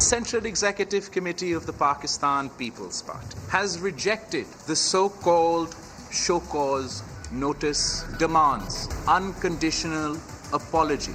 Central Executive Committee of the Pakistan People's Party has rejected the so-called show cause notice demands unconditional apology.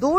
2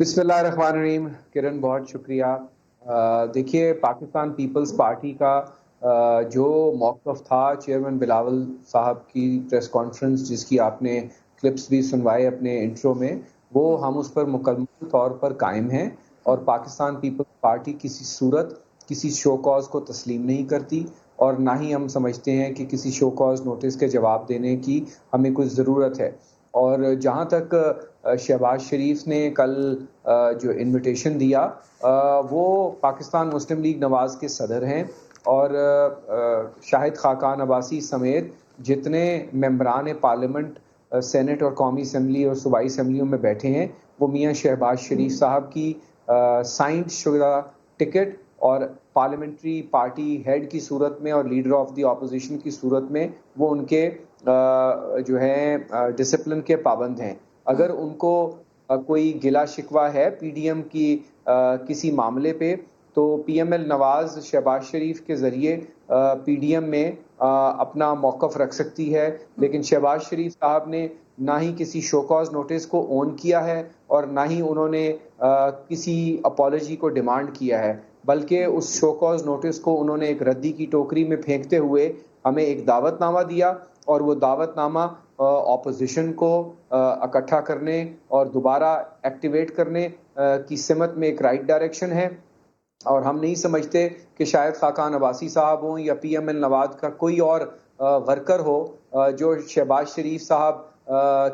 بسم اللہ الرحمن الرحیم. کرن بہت شکریہ. دیکھیے پاکستان پیپلز پارٹی کا جو موقف تھا چیئرمین بلاول صاحب کی پریس کانفرنس جس کی آپ نے کلپس بھی سنوائے اپنے انٹرو میں, وہ ہم اس پر مکمل طور پر قائم ہیں اور پاکستان پیپلز پارٹی کسی صورت کسی شو کاز کو تسلیم نہیں کرتی اور نہ ہی ہم سمجھتے ہیں کہ کسی شو کاز نوٹس کے جواب دینے کی ہمیں کچھ ضرورت ہے. اور جہاں تک شہباز شریف نے کل جو انویٹیشن دیا وہ پاکستان مسلم لیگ نواز کے صدر ہیں اور شاہد خاقان عباسی سمیت جتنے ممبران پارلیمنٹ سینٹ اور قومی اسمبلی اور صوبائی اسمبلیوں میں بیٹھے ہیں وہ میاں شہباز شریف صاحب کی سائنڈ شدہ ٹکٹ اور پارلیمنٹری پارٹی ہیڈ کی صورت میں اور لیڈر آف دی اپوزیشن کی صورت میں وہ ان کے جو ہے ڈسپلن کے پابند ہیں. اگر ان کو کوئی گلا شکوہ ہے پی ڈی ایم کی کسی معاملے پہ تو پی ایم ایل نواز شہباز شریف کے ذریعے پی ڈی ایم میں اپنا موقف رکھ سکتی ہے, لیکن شہباز شریف صاحب نے نہ ہی کسی شو کاز نوٹس کو اون کیا ہے اور نہ ہی انہوں نے کسی اپالوجی کو ڈیمانڈ کیا ہے, بلکہ اس شو کاز نوٹس کو انہوں نے ایک ردی کی ٹوکری میں پھینکتے ہوئے ہمیں ایک دعوت نامہ دیا اور وہ دعوت نامہ اپوزیشن کو اکٹھا کرنے اور دوبارہ ایکٹیویٹ کرنے کی سمت میں ایک رائٹ ڈائریکشن ہے. اور ہم نہیں سمجھتے کہ شاید خاقان عباسی صاحب ہوں یا پی ایم ایل نواز کا کوئی اور ورکر ہو جو شہباز شریف صاحب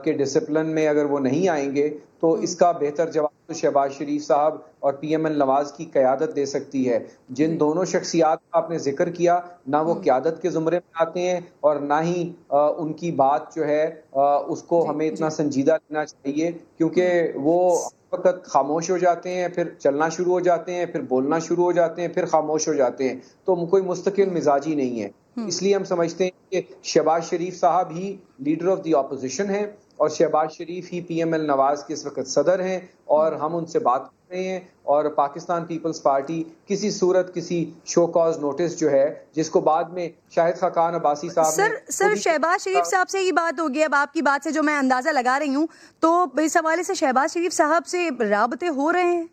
کے ڈسپلن میں اگر وہ نہیں آئیں گے تو اس کا بہتر جواب تو شہباز شریف صاحب اور پی ایم ایل نواز کی قیادت دے سکتی ہے. جن دونوں شخصیات کا آپ نے ذکر کیا نہ وہ قیادت کے زمرے میں آتے ہیں اور نہ ہی ان کی بات جو ہے اس کو ہمیں اتنا سنجیدہ لینا چاہیے, کیونکہ وہ وقت خاموش ہو جاتے ہیں پھر چلنا شروع ہو جاتے ہیں پھر بولنا شروع ہو جاتے ہیں پھر خاموش ہو جاتے ہیں, تو کوئی مستقل مزاجی نہیں ہے. اس لیے ہم سمجھتے ہیں کہ شہباز شریف صاحب ہی لیڈر آف دی اپوزیشن ہیں اور شہباز شریف ہی پی ایم ایل نواز کے اس وقت صدر ہیں اور ہم ان سے بات کر رہے ہیں اور پاکستان پیپلز پارٹی کسی صورت کسی شو کاز نوٹس جو ہے جس کو بعد میں شاہد خاقان عباسی صاحب سر شہباز شریف صاحب سے یہ بات ہوگی. اب آپ کی بات سے جو میں اندازہ لگا رہی ہوں تو اس حوالے سے شہباز شریف صاحب سے رابطے ہو رہے ہیں؟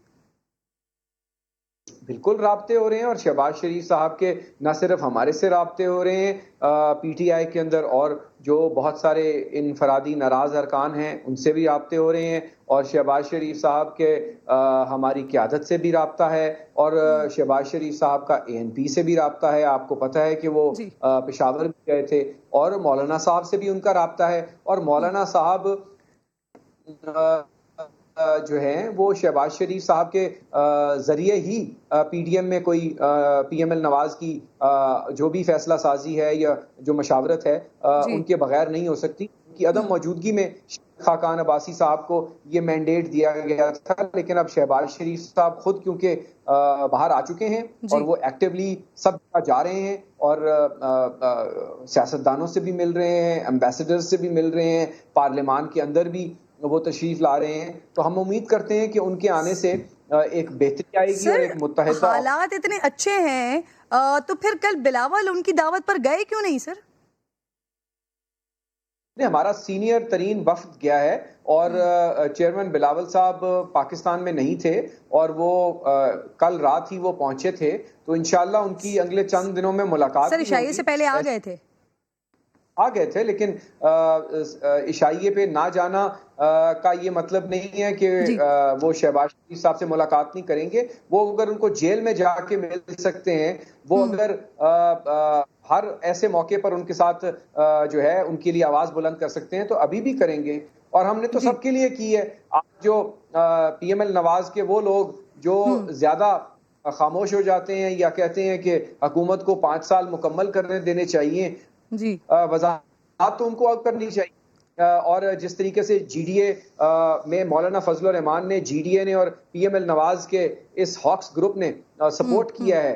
بالکل رابطے ہو رہے ہیں اور شہباز شریف صاحب کے نہ صرف ہمارے سے رابطے ہو رہے ہیں, پی ٹی آئی کے اندر اور جو بہت سارے انفرادی ناراض ارکان ہیں ان سے بھی رابطے ہو رہے ہیں اور شہباز شریف صاحب کے ہماری قیادت سے بھی رابطہ ہے اور شہباز شریف صاحب کا اے این پی سے بھی رابطہ ہے. آپ کو پتہ ہے کہ وہ پشاور بھی گئے تھے اور مولانا صاحب سے بھی ان کا رابطہ ہے اور مولانا صاحب جو ہیں وہ شہباز شریف صاحب کے ذریعے ہی پی ڈی ایم میں کوئی پی ایم ایل نواز کی جو بھی فیصلہ سازی ہے یا جو مشاورت ہے ان کے بغیر نہیں ہو سکتی. کی عدم موجودگی میں خاقان عباسی صاحب کو یہ مینڈیٹ دیا گیا تھا, لیکن اب شہباز شریف صاحب خود کیونکہ باہر آ چکے ہیں اور وہ ایکٹیولی سب جا رہے ہیں اور سیاستدانوں سے بھی مل رہے ہیں, ایمبیسڈر سے بھی مل رہے ہیں, پارلیمان کے اندر بھی وہ تشریف لا رہے ہیں, تو ہم امید کرتے ہیں کہ ان کے آنے سے ایک بہتری آئے گی اور ایک متحدہ. حالات اتنے اچھے ہیں تو پھر کل بلاول ان کی دعوت پر گئے کیوں نہیں سر؟ ہمارا سینئر ترین وفد گیا ہے اور چیئرمین بلاول صاحب پاکستان میں نہیں تھے اور وہ کل رات ہی وہ پہنچے تھے, تو انشاءاللہ ان کی اگلے چند دنوں میں ملاقات سر عشائیے سے پہلے آ گئے تھے لیکن عشائیے پہ نہ جانا کا یہ مطلب نہیں ہے کہ وہ شہباز شریف صاحب سے ملاقات نہیں کریں گے. وہ اگر ان کو جیل میں جا کے مل سکتے ہیں, وہ اگر ہر ایسے موقع پر ان کے ساتھ جو ہے ان کے لیے آواز بلند کر سکتے ہیں تو ابھی بھی کریں گے, اور ہم نے تو سب کے لیے کی ہے. آج جو پی ایم ایل نواز کے وہ لوگ جو زیادہ خاموش ہو جاتے ہیں یا کہتے ہیں کہ حکومت کو 5 سال مکمل کرنے دینے چاہیے, وضاحت تو ان کو اب کرنی چاہیے. اور جس طریقے سے جی ڈی اے میں مولانا فضل الرحمان نے, جی ڈی اے نے اور پی ایم ایل نواز کے اس ہاکس گروپ نے سپورٹ کیا ہے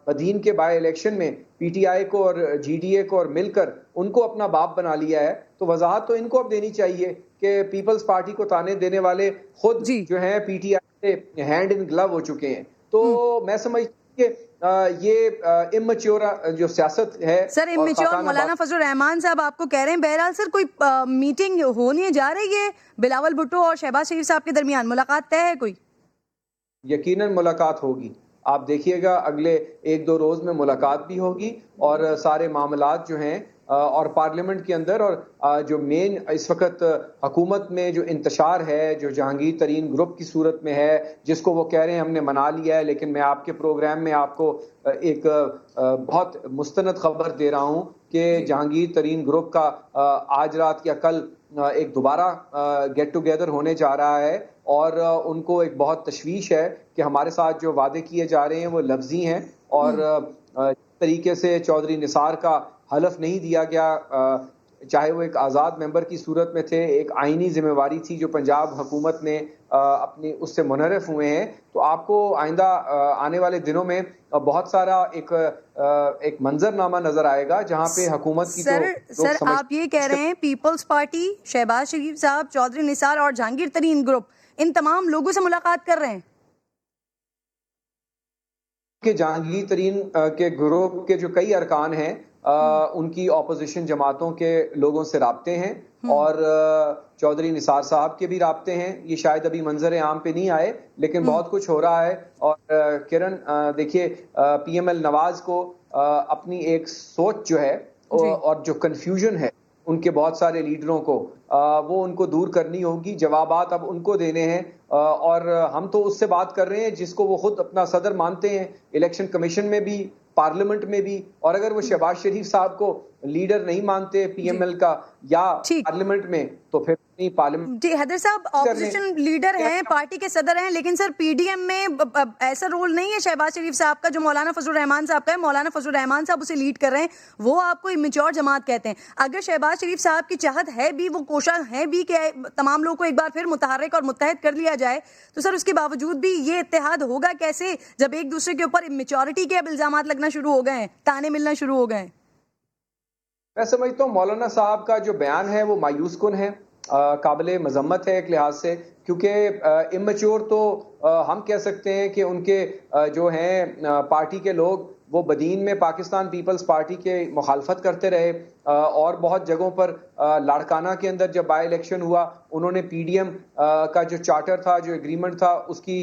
بدین کے بائی الیکشن میں, پی ٹی آئی کو اور جی ڈی اے کو اور مل کر ان کو اپنا باپ بنا لیا ہے, تو وضاحت تو ان کو اب دینی چاہیے کہ پیپلز پارٹی کو تانے دینے والے خود جو ہیں پی ٹی آئی سے ہینڈ ان گلو ہو چکے ہیں. تو میں سمجھتا ہوں یہ امچور جو سیاست ہے سر، امچور مولانا فضل الرحمان صاحب آپ کو کہہ رہے ہیں. بہرحال سر کوئی میٹنگ ہونی جا رہی ہے بلاول بھٹو اور شہباز شریف صاحب کے درمیان؟ ملاقات طے ہے کوئی؟ یقیناً ملاقات ہوگی. آپ دیکھیے گا اگلے 1-2 روز میں ملاقات بھی ہوگی اور سارے معاملات جو ہیں اور پارلیمنٹ کے اندر اور جو مین اس وقت حکومت میں جو انتشار ہے جو جہانگیر ترین گروپ کی صورت میں ہے، جس کو وہ کہہ رہے ہیں ہم نے منا لیا ہے، لیکن میں آپ کے پروگرام میں آپ کو ایک بہت مستند خبر دے رہا ہوں کہ جہانگیر ترین گروپ کا آج رات یا کل ایک دوبارہ گیٹ ٹوگیدر ہونے جا رہا ہے اور ان کو ایک بہت تشویش ہے کہ ہمارے ساتھ جو وعدے کیے جا رہے ہیں وہ لفظی ہیں اور جس طریقے سے چودھری نثار کا حلف نہیں دیا گیا، چاہے وہ ایک آزاد ممبر کی صورت میں تھے، ایک آئینی ذمہ واری تھی جو پنجاب حکومت نے اپنی اس سے منحرف ہوئے ہیں، تو آپ کو آئندہ آنے والے دنوں میں بہت سارا ایک منظر نامہ نظر آئے گا جہاں پہ حکومت کی سر آپ یہ کہہ رہے ہیں پیپلز پارٹی، شہباز شریف صاحب، چودھری نثار اور جہانگیر ترین گروپ ان تمام لوگوں سے ملاقات کر رہے ہیں کہ جہانگیر ترین کے گروپ کے جو کئی ارکان ہیں ان کی اپوزیشن جماعتوں کے لوگوں سے رابطے ہیں اور چودھری نثار صاحب کے بھی رابطے ہیں. یہ شاید ابھی منظر عام پہ نہیں آئے لیکن بہت کچھ ہو رہا ہے. اور کرن دیکھیے پی ایم ایل نواز کو اپنی ایک سوچ جو ہے اور جو کنفیوژن ہے ان کے بہت سارے لیڈروں کو وہ ان کو دور کرنی ہوگی. جوابات اب ان کو دینے ہیں اور ہم تو اس سے بات کر رہے ہیں جس کو وہ خود اپنا صدر مانتے ہیں الیکشن کمیشن میں بھی، پارلیمنٹ میں بھی. اور اگر وہ شہباز شریف صاحب کو لیڈر نہیں مانتے پی ایم ایل کا یا پارلیمنٹ میں تو پھر نہیں پارلیمنٹ. جی حیدر صاحب اپوزیشن لیڈر ہیں، پارٹی کے صدر ہیں، لیکن سر پی ڈی ایم میں ایسا رول نہیں ہے شہباز شریف صاحب کا جو مولانا فضل الرحمان صاحب کا ہے. مولانا فضل الرحمان صاحب اسے لیڈ کر رہے ہیں، وہ آپ کو میچور جماعت کہتے ہیں. اگر شہباز شریف صاحب کی چاہت ہے بھی، وہ کوشاں ہے بھی کہ تمام لوگوں کو ایک بار پھر متحرک اور متحد کر لیا جائے، تو سر اس کے باوجود بھی یہ اتحاد ہوگا کیسے جب ایک دوسرے کے اوپر میچورٹی کے اب الزامات لگنا شروع ہو گئے ہیں، تانے ملنا شروع ہو گئے ہیں؟ میں سمجھتا ہوں مولانا صاحب کا جو بیان ہے وہ مایوس کن ہے، قابل مذمت ہے ایک لحاظ سے، کیونکہ امچور تو ہم کہہ سکتے ہیں کہ ان کے جو ہیں پارٹی کے لوگ وہ بدین میں پاکستان پیپلز پارٹی کے مخالفت کرتے رہے اور بہت جگہوں پر لاڑکانہ کے اندر جب بائی الیکشن ہوا انہوں نے پی ڈی ایم کا جو چارٹر تھا، جو ایگریمنٹ تھا، اس کی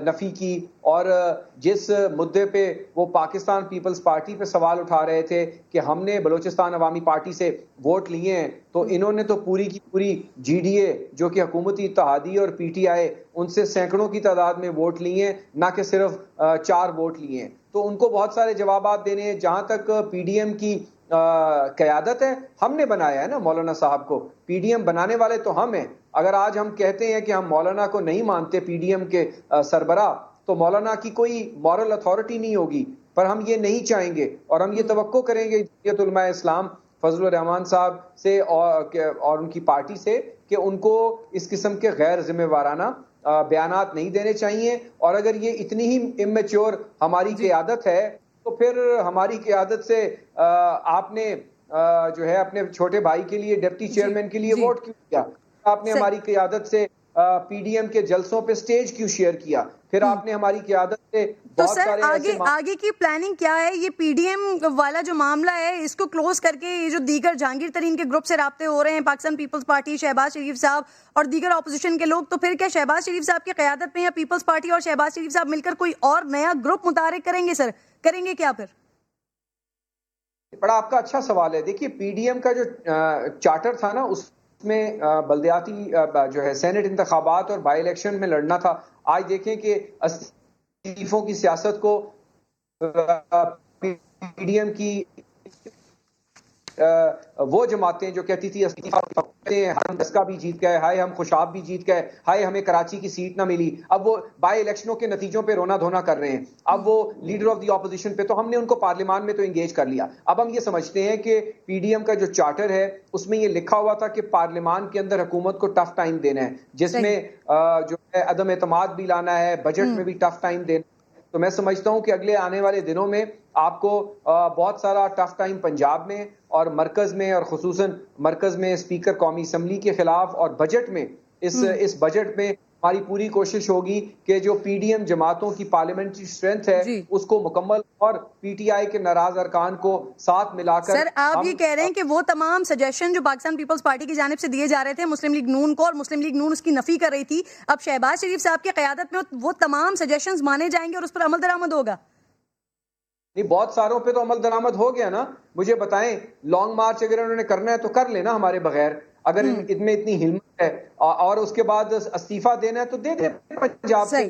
نفی کی. اور جس مدعے پہ وہ پاکستان پیپلز پارٹی پہ سوال اٹھا رہے تھے کہ ہم نے بلوچستان عوامی پارٹی سے ووٹ لیے ہیں، تو انہوں نے تو پوری کی پوری جی ڈی اے جو کہ حکومتی اتحادی اور پی ٹی آئی ان سے سینکڑوں کی تعداد میں ووٹ لیے ہیں، نہ کہ صرف 4 ووٹ لیے ہیں. تو ان کو بہت سارے جوابات دینے ہیں. جہاں تک پی ڈی ایم کی قیادت ہے، ہم نے بنایا ہے نا مولانا صاحب کو، پی ڈی ایم بنانے والے تو ہم ہیں. اگر آج ہم کہتے ہیں کہ ہم مولانا کو نہیں مانتے پی ڈی ایم کے سربراہ، تو مولانا کی کوئی مورل اتھارٹی نہیں ہوگی. پر ہم یہ نہیں چاہیں گے اور ہم یہ توقع کریں گے جمعیت علماء اسلام فضل الرحمان صاحب سے اور ان کی پارٹی سے کہ ان کو اس قسم کے غیر ذمہ وارانہ بیانات نہیں دینے چاہیے. اور اگر یہ اتنی ہی امچور ہماری قیادت ہے تو پھر ہماری قیادت سے آپ نے جو ہے اپنے چھوٹے بھائی کے لیے ڈپٹی چیئرمین کے لیے ووٹ کیوں کیا؟ آپ نے ہماری قیادت سے پی ڈی ایم کے جلسوں پہ سٹیج کیوں شیئر کیا؟ پھر آپ نے ہماری قیادت سے تو سر آگے کی پلاننگ کیا ہے؟ یہ پی ڈی ایم والا جو معاملہ ہے اس کو کلوز کر کے یہ جو دیگر جہانگیر ترین کے گروپ سے رابطے ہو رہے ہیں، پاکستان پیپلز پارٹی، شہباز شریف صاحب اور دیگر اپوزیشن کے لوگ، تو پھر کیا شہباز شریف صاحب کی قیادت میں یا پیپلز پارٹی اور شہباز شریف صاحب مل کر کوئی اور نیا گروپ متحرک کریں گے؟ سر کریں گے کیا؟ پھر بڑا آپ کا اچھا سوال ہے. دیکھیے پی ڈی ایم کا جو چارٹر تھا نا، اس میں بلدیاتی جو ہے سینٹ انتخابات اور بائی الیکشن میں لڑنا تھا. آج دیکھیں کہ استعفوں کی سیاست کو پی ڈی ایم کی وہ جماعتیں جو کہتی تھی ہم دسکا بھی جیت گئے، ہائے ہم خوشاب بھی جیت گئے، ہائے ہمیں کراچی کی سیٹ نہ ملی، اب وہ بائی الیکشنوں کے نتیجوں پہ رونا دھونا کر رہے ہیں. اب وہ لیڈر آف دی اپوزیشن پہ، تو ہم نے ان کو پارلیمان میں تو انگیج کر لیا. اب ہم یہ سمجھتے ہیں کہ پی ڈی ایم کا جو چارٹر ہے اس میں یہ لکھا ہوا تھا کہ پارلیمان کے اندر حکومت کو ٹف ٹائم دینا ہے، جس میں جو ہے عدم اعتماد بھی لانا ہے، بجٹ میں بھی ٹف ٹائم دینا. تو میں سمجھتا ہوں کہ اگلے آنے والے دنوں میں آپ کو بہت سارا ٹف ٹائم پنجاب میں اور مرکز میں، اور خصوصاً مرکز میں اسپیکر قومی اسمبلی کے خلاف، اور بجٹ میں اس بجٹ میں ہماری پوری کوشش ہوگی کہ جو پی ڈی ایم جماعتوں کی پارلیمنٹری اسٹرینتھ ہے اس کو مکمل اور پی ٹی آئی کے ناراض ارکان کو ساتھ ملا کر. سر آپ یہ کہہ رہے ہیں کہ وہ تمام سجیشن جو پاکستان پیپلز پارٹی کی جانب سے دیے جا رہے تھے مسلم لیگ نون کو، اور مسلم لیگ نون اس کی نفی کر رہی تھی، اب شہباز شریف صاحب کی قیادت میں وہ تمام سجیشنز مانے جائیں گے اور اس پر عمل درآمد ہوگا؟ نہیں، بہت ساروں پہ تو عمل درآمد ہو گیا نا. مجھے بتائیں، لانگ مارچ اگر انہوں نے کرنا ہے تو کر لینا ہمارے بغیر، اگر ان میں اتنی ہمت ہے. اور اس کے بعد استعفیٰ دینا ہے تو دے دیں پنجاب سے،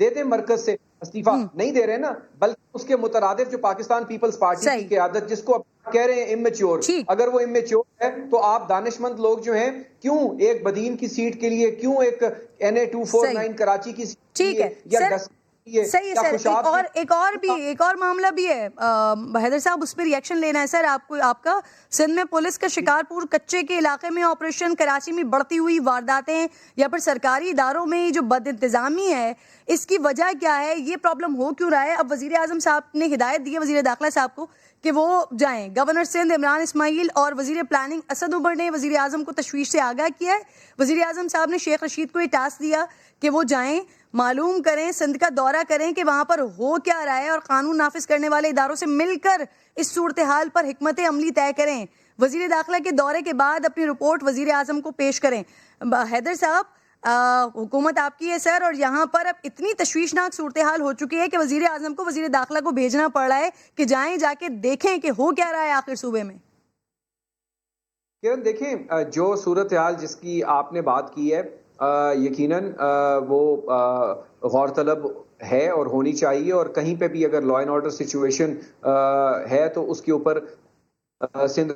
دے دیں مرکز سے. استعفیٰ نہیں دے رہے نا، بلکہ اس کے مترادف جو پاکستان پیپلز پارٹی کی قیادت جس کو کہہ رہے ہیں اممیچور، اگر وہ اممیچور ہے تو آپ دانشمند لوگ جو ہیں کیوں ایک بدین کی سیٹ کے لیے، کیوں ایک NA-249 کراچی کی سیٹ کے لیے یا صحیح ہے سر. اور ایک اور معاملہ بھی ہے حیدر صاحب، اس پہ ری ایکشن لینا ہے سر آپ کا. سندھ میں پولیس کا شکارپور کچے کے علاقے میں آپریشن، کراچی میں بڑھتی ہوئی وارداتیں، یا پھر سرکاری اداروں میں جو بد انتظامی ہے، اس کی وجہ کیا ہے؟ یہ پرابلم ہو کیوں رہا ہے؟ اب وزیر اعظم صاحب نے ہدایت دی ہے وزیر داخلہ صاحب کو کہ وہ جائیں. گورنر سندھ عمران اسماعیل اور وزیر پلاننگ اسد عمر نے وزیر اعظم کو تشویش سے آگاہ کیا ہے. وزیر اعظم صاحب نے شیخ رشید کو یہ ٹاسک دیا کہ وہ جائیں، معلوم کریں، سندھ کا دورہ کریں کہ وہاں پر ہو کیا رہا ہے، اور قانون نافذ کرنے والے اداروں سے مل کر اس صورتحال پر حکمت عملی طے کریں. وزیر داخلہ کے دورے کے بعد اپنی رپورٹ وزیر اعظم کو پیش کریں. حیدر صاحب، حکومت آپ کی ہے سر، اور یہاں پر اب اتنی تشویشناک صورتحال ہو چکی ہے کہ وزیر اعظم کو وزیر داخلہ کو بھیجنا پڑ رہا ہے کہ جائیں، جا کے دیکھیں کہ ہو کیا رہا ہے آخر صوبے میں. کرن دیکھیں، جو صورتحال جس کی آپ نے بات کی ہے یقیناً وہ غور طلب ہے اور ہونی چاہیے، اور کہیں پہ بھی اگر لا اینڈ آرڈر سچویشن ہے تو اس کے اوپر سندھ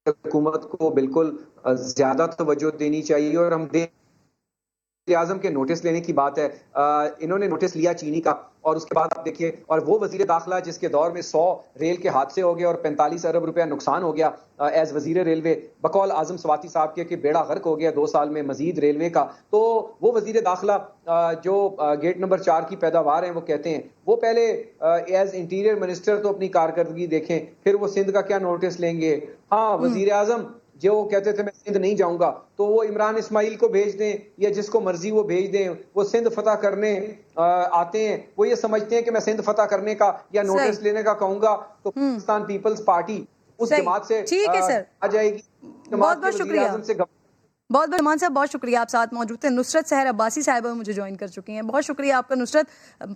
حکومت کو بالکل زیادہ توجہ دینی چاہیے. اور ہم وزیر اعظم کے نوٹس لینے کی بات ہے، انہوں نے نوٹس لیا چینی کا، اور اس کے بعد آپ دیکھیے، اور وہ وزیر داخلہ جس کے دور میں 100 ریل کے حادثے ہو گئے اور 45 ارب روپیہ نقصان ہو گیا ایز وزیر ریلوے، بقول اعظم سواتی صاحب کے کہ بیڑا غرق ہو گیا 2 سال میں مزید ریلوے کا. تو وہ وزیر داخلہ جو گیٹ نمبر 4 کی پیداوار ہیں وہ کہتے ہیں، وہ پہلے ایز انٹیریئر منسٹر تو اپنی کارکردگی دیکھیں، پھر وہ سندھ کا کیا نوٹس لیں گے. ہاں، وزیر اعظم جو کہتے تھے میں سندھ نہیں جاؤں گا، تو وہ عمران اسماعیل کو بھیج دیں یا جس کو مرضی وہ بھیج دیں. وہ سندھ فتح کرنے آتے ہیں، وہ یہ سمجھتے ہیں کہ میں سندھ فتح کرنے کا یا نوٹس لینے کا کہوں گا تو پاکستان پیپلز پارٹی اس جماعت سے آ جائے گی. بہت بہت شکریہ. بہت بہت رحمان صاحب، بہت شکریہ آپ ساتھ موجود تھے. نصرت سحر عباسی صاحبہ مجھے جوائن کر چکی ہیں، بہت شکریہ آپ کا نصرت.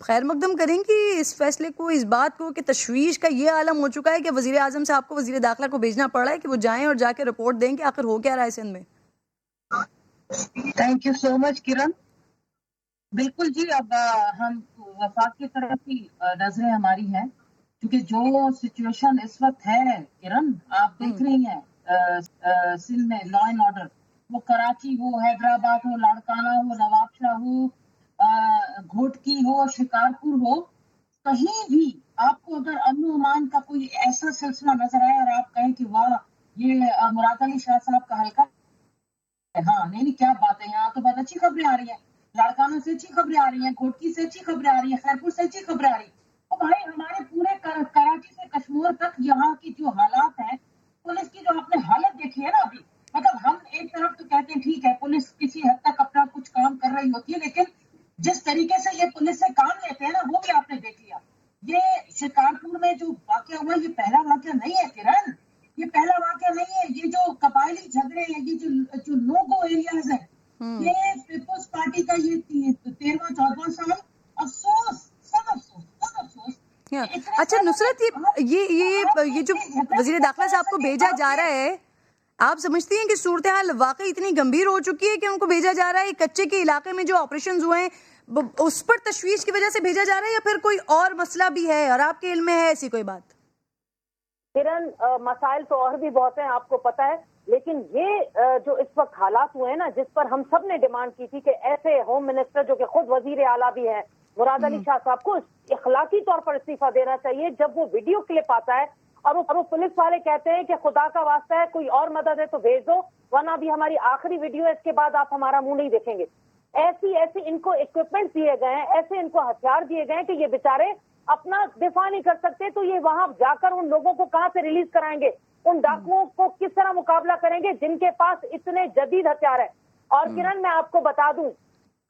خیر مقدم کریں کہ اس فیصلے کو، اس بات کو کہ تشویش کا یہ عالم ہو چکا ہے کہ وزیر اعظم صاحب کو وزیر داخلہ کو بھیجنا پڑ رہا ہے کہ وہ جائیں اور جا کے رپورٹ دیں کہ آخر ہو کیا رہا ہے سندھ میں. تھینک یو سو مچ کرن. بالکل جی، اب ہم وفاق کی طرف کی نظریں ہماری ہیں، کیونکہ جو سچویشن اس وقت ہے کرن، آپ دیکھ رہی ہیں سندھ میں لا اینڈ آرڈر، وہ کراچی ہو، حیدرآباد ہو، لاڑکانہ ہو، نواب شاہ ہو، گھوٹکی ہو، شکارپور ہو، کہیں بھی آپ کو اگر امن و امان کا کوئی ایسا سلسلہ نظر آئے اور آپ کہیں کہ واہ یہ مراد علی شاہ صاحب کا حلقہ، ہاں نہیں کیا بات ہے، یہاں تو بہت اچھی خبریں آ رہی ہیں، لاڑکانہ سے اچھی خبریں آ رہی ہیں، گھوٹکی سے اچھی خبریں آ رہی ہیں، خیرپور سے اچھی خبریں آ رہی ہیں. اور بھائی ہمارے پورے کراچی سے کشمیر تک یہاں کی جو حالات ہیں، پولیس کی جو آپ نے حالت دیکھی ہے نا ابھی، مطلب ہم ایک طرف تو کہتے ہیں ٹھیک ہے پولیس کسی حد تک اپنا کچھ کام کر رہی ہوتی ہے، لیکن جس طریقے سے یہ پولیس سے کام لیتے ہیں نا وہ بھی آپ نے دیکھ لیا. یہ شکارپور میں جو واقعہ ہوا یہ پہلا واقعہ نہیں ہے کرن، یہ پہلا واقعہ نہیں ہے. یہ جو قبائلی جھگڑے ہیں، یہ جو نو گو ایریاز ہیں، یہ پیپلز پارٹی کا یہ 13واں 14واں سال. افسوس، سب افسوس، سب افسوس. اچھا نصرت، یہ جو وزیر داخلہ صاحب کو بھیجا جا رہا ہے، آپ سمجھتی ہیں کہ صورتحال واقعی اتنی گمبھیر ہو چکی ہے کہ ان کو بھیجا جا رہا ہے کچے کے علاقے میں جو آپریشنز ہوئے ہیں اس پر تشویش کی وجہ سے بھیجا جا رہا ہے، یا پھر کوئی اور مسئلہ بھی ہے اور آپ کے علم میں ہے ایسی کوئی بات؟ کرن، مسائل تو اور بھی بہت ہیں، آپ کو پتہ ہے، لیکن یہ جو اس وقت حالات ہوئے ہیں نا، جس پر ہم سب نے ڈیمانڈ کی تھی کہ ایسے ہوم منسٹر جو کہ خود وزیر اعلیٰ بھی ہیں، مراد علی شاہ صاحب کو اخلاقی طور پر استعفیٰ دینا چاہیے. جب وہ ویڈیو کلپ آتا ہے اور وہ پولیس والے کہتے ہیں کہ خدا کا واسطہ ہے کوئی اور مدد ہے تو بھیج دو، ورنہ ابھی ہماری آخری ویڈیو ہے، اس کے بعد آپ ہمارا منہ نہیں دیکھیں گے. ایسی ان کو اکوپمنٹ دیے گئے ہیں، ایسے ان کو ہتھیار دیے گئے ہیں کہ یہ بیچارے اپنا دفاع نہیں کر سکتے، تو یہ وہاں جا کر ان لوگوں کو کہاں سے ریلیز کرائیں گے؟ ان ڈاکوؤں کو کس طرح مقابلہ کریں گے جن کے پاس اتنے جدید ہتھیار ہیں؟ اور کرن میں آپ کو بتا دوں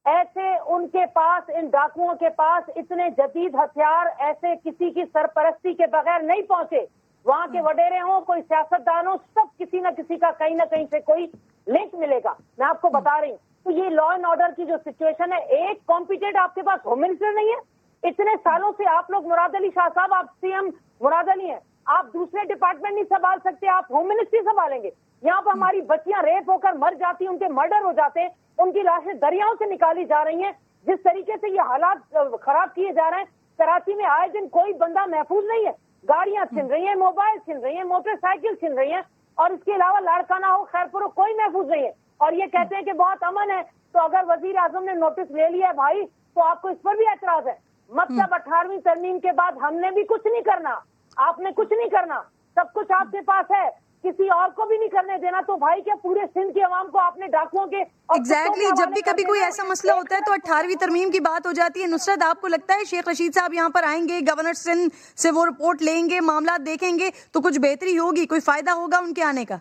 ایسے ان کے پاس ان ڈاکوؤں کے پاس اتنے جدید ہتھیار ایسے کسی کی سرپرستی کے بغیر نہیں پہنچے. وہاں کے وڈیرے ہوں کوئی سیاستدان ہو سب کسی نہ کسی کا کہیں نہ کہیں سے کوئی لنک ملے گا. میں آپ کو بتا رہی ہوں تو یہ لا اینڈ آرڈر کی جو سچویشن ہے ایک کمپیٹنٹ آپ کے پاس ہوم منسٹر نہیں ہے. اتنے سالوں سے آپ لوگ مراد علی شاہ صاحب آپ سی ایم مراد علی ہیں آپ دوسرے ڈپارٹمنٹ نہیں سنبھال سکتے آپ ہوم منسٹری سنبھالیں گے. یہاں پہ ہماری بچیاں ریپ ہو کر مر جاتی ہیں ان کے مرڈر ہو جاتے ہیں ان کی لاشیں دریاؤں سے نکالی جا رہی ہیں. جس طریقے سے یہ حالات خراب کیے جا رہے ہیں کراچی میں آئے دن کوئی بندہ محفوظ نہیں ہے. گاڑیاں چھن رہی ہیں موبائل چھن رہی ہیں موٹر سائیکل چھن رہی ہیں اور اس کے علاوہ لاڑکانہ ہو خیرپور ہو کوئی محفوظ نہیں ہے. اور یہ کہتے ہیں کہ بہت امن ہے تو اگر وزیر اعظم نے نوٹس لے لیا ہے بھائی تو آپ کو اس پر بھی اعتراض ہے. مطلب 18ویں ترمیم کے بعد ہم نے بھی کچھ نہیں کرنا آپ نے کچھ نہیں کرنا سب کچھ آپ کے پاس ہے کسی اور کو بھی نہیں کرنے دینا. تو بھائی کیا پورے سندھ کی عوام کو آپ نے ڈاکوؤں کے ایگزیکٹلی جب بھی کبھی کوئی ایسا مسئلہ ہوتا ہے تو 18ویں ترمیم کی بات ہو جاتی ہے. نصرت آپ کو لگتا ہے شیخ رشید صاحب یہاں پر آئیں گے گورنر سندھ سے وہ رپورٹ لیں گے معاملات دیکھیں گے تو کچھ بہتری ہوگی کوئی فائدہ ہوگا ان کے آنے کا؟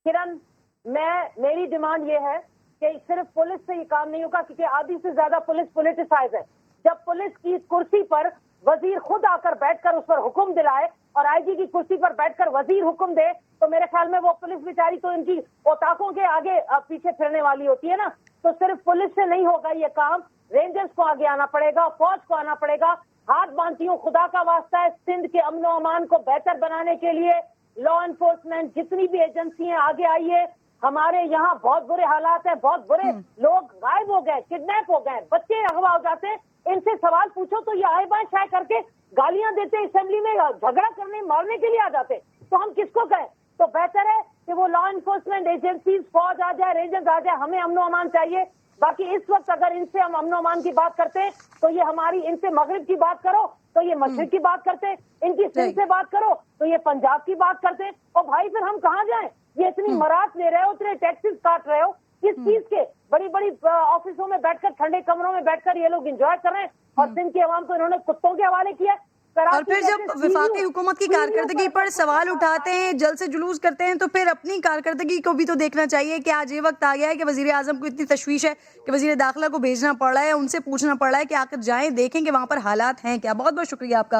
کرن میری ڈیمانڈ یہ ہے کہ صرف پولیس سے یہ کام نہیں ہوگا کیونکہ آدھی سے زیادہ پولیس پولیٹیسائز ہے. جب پولیس کی کرسی پر وزیر خود آ کر بیٹھ کر اس پر حکم دلائے اور آئی جی کی کرسی پر بیٹھ کر وزیر حکم دے تو میرے خیال میں وہ پولیس بیچاری تو ان کی اوتاقوں کے آگے پیچھے پھرنے والی ہوتی ہے نا. تو صرف پولیس سے نہیں ہوگا یہ کام رینجرز کو آگے آنا پڑے گا فوج کو آنا پڑے گا. ہاتھ باندھتی ہوں خدا کا واسطہ ہے سندھ کے امن و امان کو بہتر بنانے کے لیے لا انفورسمنٹ جتنی بھی ایجنسی ہیں آگے آئیے. ہمارے یہاں بہت برے حالات ہیں بہت برے لوگ غائب ہو گئے کڈنیپ ہو گئے بچے اغوا ہو جاتے ہیں. ان سے سوال پوچھو تو یہ آئے بائیں شائع کر کے گالیاں دیتے اسمبلی میں جھگڑا کرنے مارنے کے لیے آ جاتے تو ہم کس کو کہیں. تو بہتر ہے کہ وہ لا انفورسمنٹ ایجنسیز فوج آ جائے رینجرز آ جائے ہمیں امن و امان چاہیے. باقی اس وقت اگر ان سے ہم امن و امان کی بات کرتے ہیں تو یہ ہماری ان سے مغرب کی بات کرو تو یہ مشرق کی بات کرتے ہیں ان کی سندھ سے بات کرو تو یہ پنجاب کی بات کرتے ہیں. اور بھائی پھر ہم کہاں جائیں؟ یہ اتنی مرات لے رہے ہو اتنے ٹیکسز کاٹ رہے ہو کس چیز کے؟ بڑی بڑی آفسوں میں بیٹھ کر ٹھنڈے کمروں میں بیٹھ کر یہ لوگ انجوائے کر رہے ہیں اور سندھ کی عوام کو انہوں نے کتوں کے حوالے کیا. اور پھر جب وفاقی حکومت کی کارکردگی پر سوال اٹھاتے ہیں جلد سے جلوس کرتے ہیں تو پھر اپنی کارکردگی کو بھی تو دیکھنا چاہیے کہ آج یہ وقت آ گیا ہے کہ وزیر اعظم کو اتنی تشویش ہے کہ وزیر داخلہ کو بھیجنا پڑ رہا ہے ان سے پوچھنا پڑ رہا ہے کہ آخر جائیں دیکھیں کہ وہاں پر حالات ہیں کیا. بہت بہت شکریہ آپ کا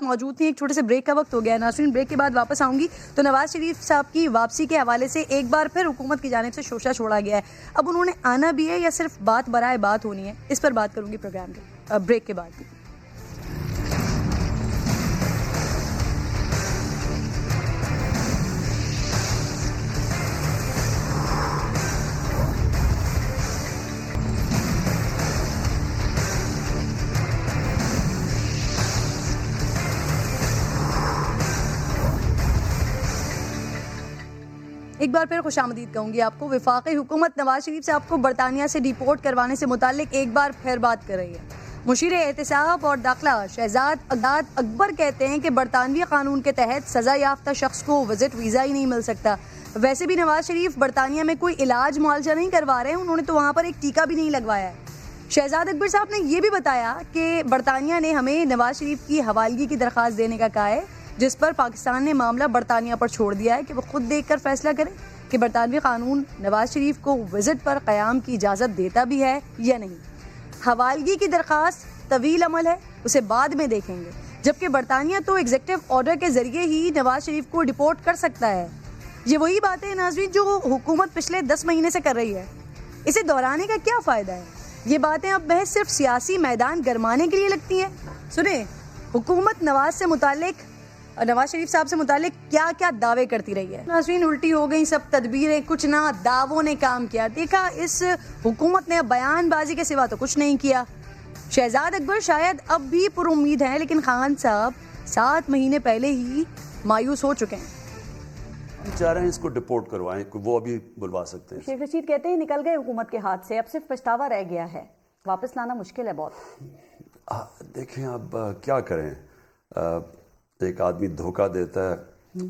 موجود تھی. ایک چھوٹے سے بریک کا وقت ہو گیا ہے ناظرین. بریک کے بعد واپس آؤں گی تو نواز شریف صاحب کی واپسی کے حوالے سے ایک بار پھر حکومت کی جانب سے شوشہ چھوڑا گیا ہے. اب انہوں نے آنا بھی ہے یا صرف بات برائے بات ہونی ہے اس پر بات کروں گی پروگرام کے بریک کے بعد. ایک بار پھر خوش آمدید کہوں گی آپ کو. وفاقی حکومت نواز شریف صاحب کو برطانیہ سے ڈیپورٹ کروانے سے متعلق ایک بار پھر بات کر رہی ہے. مشیر احتساب اور داخلہ شہزاد اقداد اکبر کہتے ہیں کہ برطانوی قانون کے تحت سزا یافتہ شخص کو وزٹ ویزا ہی نہیں مل سکتا. ویسے بھی نواز شریف برطانیہ میں کوئی علاج معالجہ نہیں کروا رہے ہیں انہوں نے تو وہاں پر ایک ٹیکہ بھی نہیں لگوایا ہے. شہزاد اکبر صاحب نے یہ بھی بتایا کہ برطانیہ نے ہمیں نواز شریف کی حوالگی کی درخواست دینے کا کہا ہے جس پر پاکستان نے معاملہ برطانیہ پر چھوڑ دیا ہے کہ وہ خود دیکھ کر فیصلہ کرے کہ برطانوی قانون نواز شریف کو وزٹ پر قیام کی اجازت دیتا بھی ہے یا نہیں. حوالگی کی درخواست طویل عمل ہے اسے بعد میں دیکھیں گے جبکہ برطانیہ تو ایگزیکٹو آرڈر کے ذریعے ہی نواز شریف کو ڈیپورٹ کر سکتا ہے. یہ وہی باتیں ناظرین جو حکومت پچھلے 10 مہینے سے کر رہی ہے. اسے دہرانے کا کیا فائدہ ہے؟ یہ باتیں اب محض صرف سیاسی میدان گرمانے کے لیے لگتی ہیں. سنیں حکومت نواز شریف صاحب سے متعلق کیا کیا دعوے کرتی رہی ہے. ناظرین الٹی ہو گئی سب تدبیریں کچھ نہ دعووں نے کام کیا. دیکھا اس حکومت نے بیان بازی کے سوا تو کچھ نہیں کیا. شہزاد اکبر شاید اب بھی پر امید ہیں لیکن خان صاحب 7 مہینے پہلے ہی مایوس ہو چکے ہیں. چاہ رہے ہیں اس کو ڈپورٹ کروائیں وہ ابھی بلوا سکتے ہیں. شیخ رشید کہتے ہیں نکل گئے حکومت کے ہاتھ سے اب صرف پچھتاوا رہ گیا ہے واپس لانا مشکل ہے بہت. دیکھیں اب کیا کریں ایک آدمی دھوکہ دیتا ہے.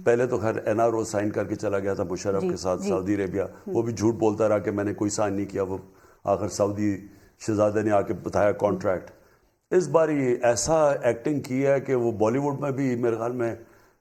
پہلے تو خیر این آر او سائن کر کے چلا گیا تھا مشرف کے ساتھ سعودی عربیہ وہ بھی جھوٹ بولتا رہا کہ میں نے کوئی سائن نہیں کیا. وہ آخر سعودی شہزادے نے آ کے بتایا کانٹریکٹ. اس بار یہ ایسا ایکٹنگ کی ہے کہ وہ بالی ووڈ میں بھی میرے خیال میں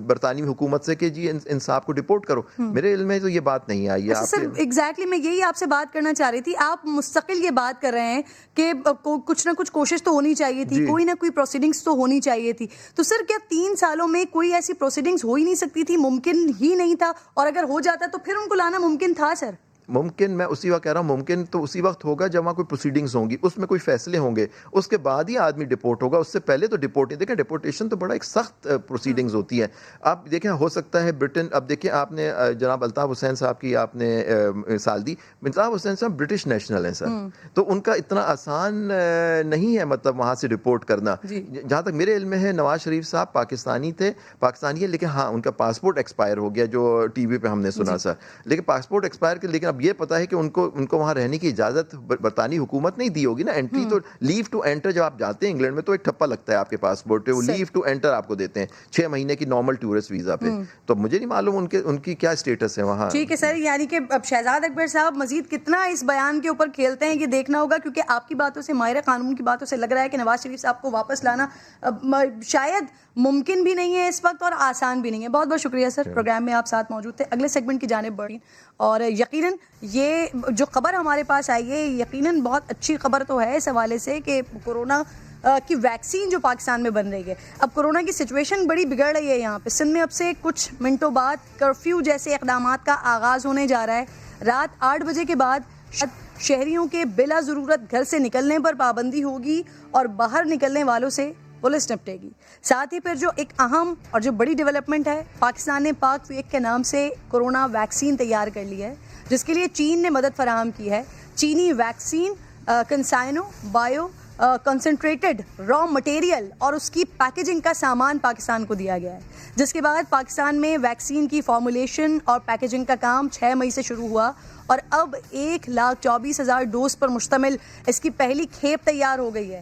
برطانوی حکومت سے کہ جی ان صاحب کو ڈپورٹ کرو. میرے علم میں تو یہ بات نہیں آئی ہے. سر ایگزیکٹلی میں یہی آپ سے بات کرنا چاہ رہی تھی. آپ مستقل یہ بات کر رہے ہیں کہ کچھ نہ کچھ کوشش تو ہونی چاہیے تھی, کوئی نہ کوئی پروسیڈنگز تو ہونی چاہیے تھی. تو سر کیا 3 سالوں میں کوئی ایسی پروسیڈنگز ہو ہی نہیں سکتی تھی؟ ممکن ہی نہیں تھا؟ اور اگر ہو جاتا تو پھر ان کو لانا ممکن تھا سر؟ ممکن, میں اسی وقت کہہ رہا ہوں ممکن تو اسی وقت ہوگا جب وہاں کوئی پروسیڈنگز ہوں گی, اس میں کوئی فیصلے ہوں گے, اس کے بعد ہی آدمی ڈپورٹ ہوگا. اس سے پہلے تو ڈپورٹ نہیں. دیکھیں ڈپورٹیشن تو بڑا ایک سخت پروسیڈنگز ہوتی ہے. آپ دیکھیں ہو سکتا ہے برٹن, اب دیکھیں آپ نے جناب الطاف حسین صاحب کی آپ نے مثال دی. الطاف حسین صاحب برٹش نیشنل ہیں سر, تو ان کا اتنا آسان نہیں ہے مطلب وہاں سے ڈپورٹ کرنا. جہاں تک میرے علم میں ہے نواز شریف صاحب پاکستانی تھے, پاکستانی ہے, لیکن ہاں ان کا پاسپورٹ ایکسپائر ہو گیا جو ٹی وی پہ ہم نے سنا سر. لیکن پاسپورٹ ایکسپائر کے, لیکن یہ پتا ہے کہ ان کو وہاں رہنے کی اجازت برطانوی حکومت نہیں دی ہوگی نا. انٹری تو لیو ٹو انٹر جب آپ جاتے ہیں انگلینڈ میں تو ایک ٹھپا لگتا ہے آپ کے پاسپورٹ پہ, وہ لیو ٹو انٹر آپ کو دیتے ہیں 6 مہینے کی نارمل ٹورسٹ ویزا پہ. تو مجھے نہیں معلوم ان کی کیا اسٹیٹس ہے وہاں. ٹھیک ہے سر, یعنی کہ اب شہزاد اکبر صاحب مزید کتنا اس بیان کے اوپر کھیلتے ہیں یہ دیکھنا ہوگا, کیونکہ آپ کی باتوں سے, ماہر قانون کی باتوں سے لگ رہا ہے کہ نواز شریف صاحب کو واپس لانا شاید ممکن بھی نہیں ہے اس وقت اور آسان بھی نہیں ہے. بہت بہت شکریہ سر, پروگرام میں آپ ساتھ موجود تھے. اگلے سیگمنٹ کی جانب بڑھیں, اور یقیناً یہ جو خبر ہمارے پاس آئی ہے یقیناً بہت اچھی خبر تو ہے اس حوالے سے کہ کورونا کی ویکسین جو پاکستان میں بن رہی ہے. اب کورونا کی سچویشن بڑی بگڑ رہی ہے یہاں پہ. سندھ میں اب سے کچھ منٹوں بعد کرفیو جیسے اقدامات کا آغاز ہونے جا رہا ہے. رات 8 بجے کے بعد شہریوں کے بلا ضرورت گھر سے نکلنے پر پابندی ہوگی اور باہر نکلنے والوں سے پولیس نپٹے گی. ساتھ ہی پھر جو ایک اہم اور جو بڑی ڈیولپمنٹ ہے, پاکستان نے پاک ویک کے نام سے کورونا ویکسین تیار کر لی ہے, جس کے لیے چین نے مدد فراہم کی ہے. چینی vaccine CanSino Bio concentrated raw material اور اس کی پیکیجنگ کا سامان پاکستان کو دیا گیا ہے, جس کے بعد پاکستان میں ویکسین کی فارمولیشن اور پیکیجنگ کا کام 6 مئی سے شروع ہوا اور اب 1,24,000 ڈوز پر مشتمل اس کی پہلی کھیپ تیار ہو گئی ہے.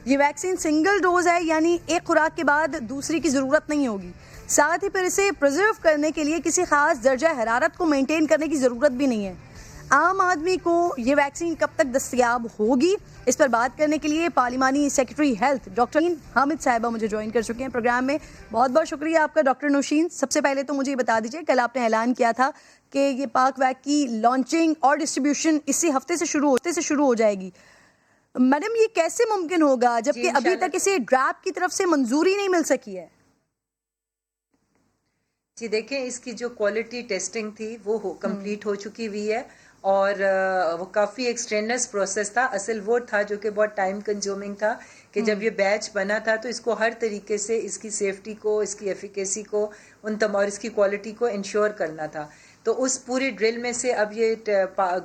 یہ ویکسین سنگل ڈوز ہے, یعنی ایک خوراک کے بعد دوسری کی ضرورت نہیں ہوگی. ساتھ ہی پھر اسے پرزرو کرنے کے لیے کسی خاص درجہ حرارت کو مینٹین کرنے کی ضرورت بھی نہیں ہے. عام آدمی کو یہ ویکسین کب تک دستیاب ہوگی, اس پر بات کرنے کے لیے پارلیمانی سیکرٹری ہیلتھ ڈاکٹر حامد صاحبہ مجھے جوائن کر چکے ہیں پروگرام میں. بہت بہت شکریہ آپ کا ڈاکٹر نوشین. سب سے پہلے تو مجھے یہ بتا دیجیے, کل آپ نے اعلان کیا تھا کہ یہ پاک ویک کی لانچنگ اور ڈسٹریبیوشن اسی ہفتے سے شروع ہو جائے گی. میڈم یہ کیسے ممکن ہوگا جبکہ ابھی تک اسے ڈراپ کی طرف سے منظوری نہیں مل سکی ہے؟ جی دیکھیں, اس کی جو کوالٹی ٹیسٹنگ تھی وہ کمپلیٹ ہو چکی ہوئی ہے اور وہ کافی ایکسٹرینس پروسیس تھا. اصل وہ تھا جو کہ بہت ٹائم کنزیومنگ تھا کہ جب یہ بیچ بنا تھا تو اس کو ہر طریقے سے اس کی سیفٹی کو, اس کی ایفیکیسی کو, اور اس کی کوالٹی کو انشور کرنا تھا. تو اس پوری ڈرل میں سے اب یہ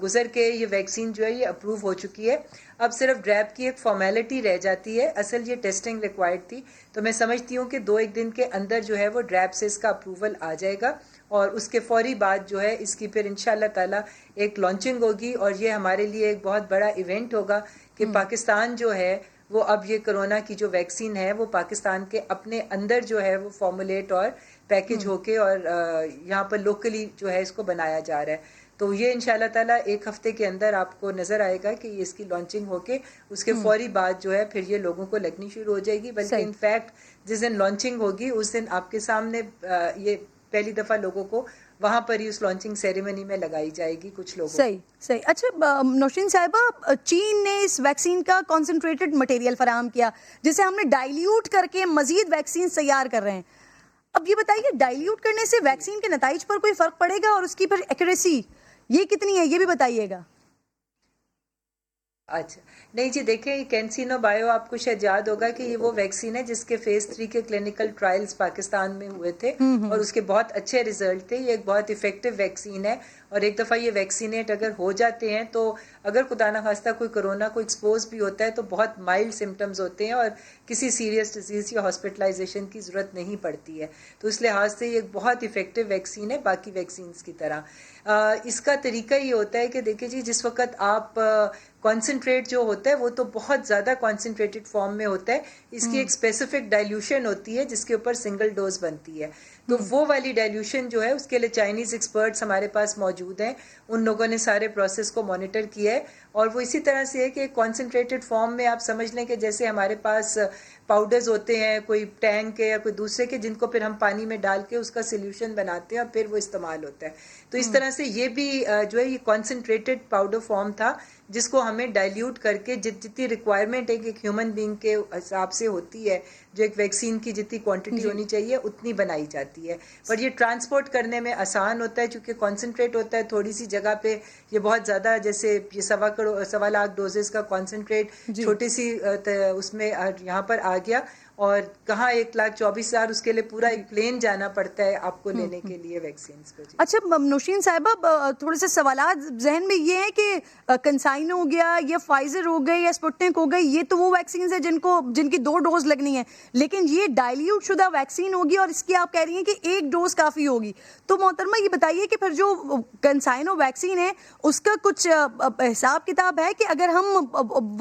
گزر کے یہ ویکسین جو ہے یہ اپروو ہو چکی ہے. اب صرف ڈریپ کی ایک فارمیلٹی رہ جاتی ہے. اصل یہ ٹیسٹنگ ریکوائرڈ تھی, تو میں سمجھتی ہوں کہ 2-1 دن کے اندر جو ہے وہ ڈریپ سے اس کا اپروول آ جائے گا اور اس کے فوری بعد جو ہے اس کی پھر انشاءاللہ تعالی ایک لانچنگ ہوگی. اور یہ ہمارے لیے ایک بہت بڑا ایونٹ ہوگا کہ پاکستان جو ہے وہ اب یہ کرونا کی جو ویکسین ہے وہ پاکستان کے اپنے اندر جو ہے وہ فارمولیٹ اور پیکج ہو کے اور یہاں پر لوکلی جو ہے اس کو بنایا جا رہا ہے. تو یہ انشاءاللہ تعالیٰ 1 ہفتے کے اندر آپ کو نظر آئے گا کہ اس کی لانچنگ ہو کے اس کے فوری بعد جو ہے پھر یہ لوگوں کو لگنی شروع ہو جائے گی. بلکہ انفیکٹ جس دن لانچنگ ہوگی اس دن آپ کے سامنے یہ پہلی دفعہ لوگوں کو وہاں پر ہی اس لانچنگ سیریمنی میں لگائی جائے گی کچھ لوگوں. صحیح. اچھا نوشین صاحبہ, چین نے اس ویکسین کا کنسنٹریٹڈ مٹیریل فراہم کیا جسے ہم نے ڈائلیوٹ کر کے مزید ویکسین تیار کر رہے ہیں. اب یہ بتائیے, ڈائلیوٹ کرنے سے ویکسین کے نتائج پر کوئی فرق پڑے گا اور اس کی پھر ایکوریسی یہ کتنی ہے, یہ بھی بتائیے گا. اچھا نہیں جی, دیکھیں کینسینو بایو آپ کو شاید یاد ہوگا کہ یہ وہ ویکسین ہے جس کے فیز 3 کے کلینکل ٹرائلز پاکستان میں ہوئے تھے اور اس کے بہت اچھے ریزلٹ تھے. یہ ایک بہت افیکٹو ویکسین ہے اور ایک دفعہ یہ ویکسینیٹ اگر ہو جاتے ہیں تو اگر خدا نخواستہ کوئی کرونا کو ایکسپوز بھی ہوتا ہے تو بہت مائلڈ سمٹمز ہوتے ہیں اور کسی سیریس ڈیزیز یا ہاسپٹلائزیشن کی ضرورت نہیں پڑتی ہے. تو اس لحاظ سے یہ ایک بہت افیکٹو ویکسین ہے باقی ویکسینز کی طرح. اس کا طریقہ یہ ہوتا ہے کہ دیکھیں جی, جس وقت آپ کانسنٹریٹ جو ہوتا ہے وہ تو بہت زیادہ کانسنٹریٹڈ فارم میں ہوتا ہے. اس کی ایک اسپیسیفک ڈائلیوشن ہوتی ہے جس کے اوپر سنگل ڈوز بنتی ہے. تو وہ والی ڈائلیوشن جو ہے اس کے لیے چائنیز ایکسپرٹس ہمارے پاس موجود ہیں, ان لوگوں نے سارے پروسیس کو مانیٹر کیا ہے, اور وہ اسی طرح سے ہے کہ کانسنٹریٹڈ فارم میں آپ سمجھ لیں کہ جیسے ہمارے پاس پاؤڈرز ہوتے ہیں کوئی ٹینک کے یا کوئی دوسرے کے, جن کو پھر ہم پانی میں ڈال کے اس کا سلیوشن بناتے ہیں اور پھر وہ استعمال ہوتا ہے. تو اس طرح سے یہ بھی جو ہے یہ کانسنٹریٹڈ پاؤڈر فارم تھا جس کو ہمیں ڈائلیوٹ کر کے جتنی ریکوائرمنٹ ایک ہیومن بینگ کے حساب سے ہوتی ہے, جو ایک ویکسین کی جتنی کوانٹٹی ہونی چاہیے اتنی بنائی جاتی ہے. پر یہ ٹرانسپورٹ کرنے میں آسان ہوتا ہے چونکہ کانسنٹریٹ ہوتا ہے تھوڑی سی جگہ پہ, یہ بہت زیادہ جیسے یہ 1.25 لاکھ ڈوزز کا کانسنٹریٹ چھوٹی سی اس میں یہاں پر آ گیا, اور کہاں 1,24,000 اس کے لیے پورا ایک پلین جانا پڑتا ہے آپ کو لینے کے لیے ویکسینز کو. اچھا نوشین صاحبہ, تھوڑے سے سوالات ذہن میں یہ ہیں کہ کنسائن ہو گیا یا فائزر ہو گئے یا اسپوٹنک ہو گئی, یہ تو وہ ویکسینز ہیں جن کی 2 ڈوز لگنی ہے, لیکن یہ ڈائلیوٹ شدہ ویکسین ہوگی اور اس کی آپ کہہ رہی ہیں کہ 1 ڈوز کافی ہوگی. تو محترمہ یہ بتائیے کہ پھر جو کنسائنو ویکسین ہے اس کا کچھ حساب کتاب ہے کہ اگر ہم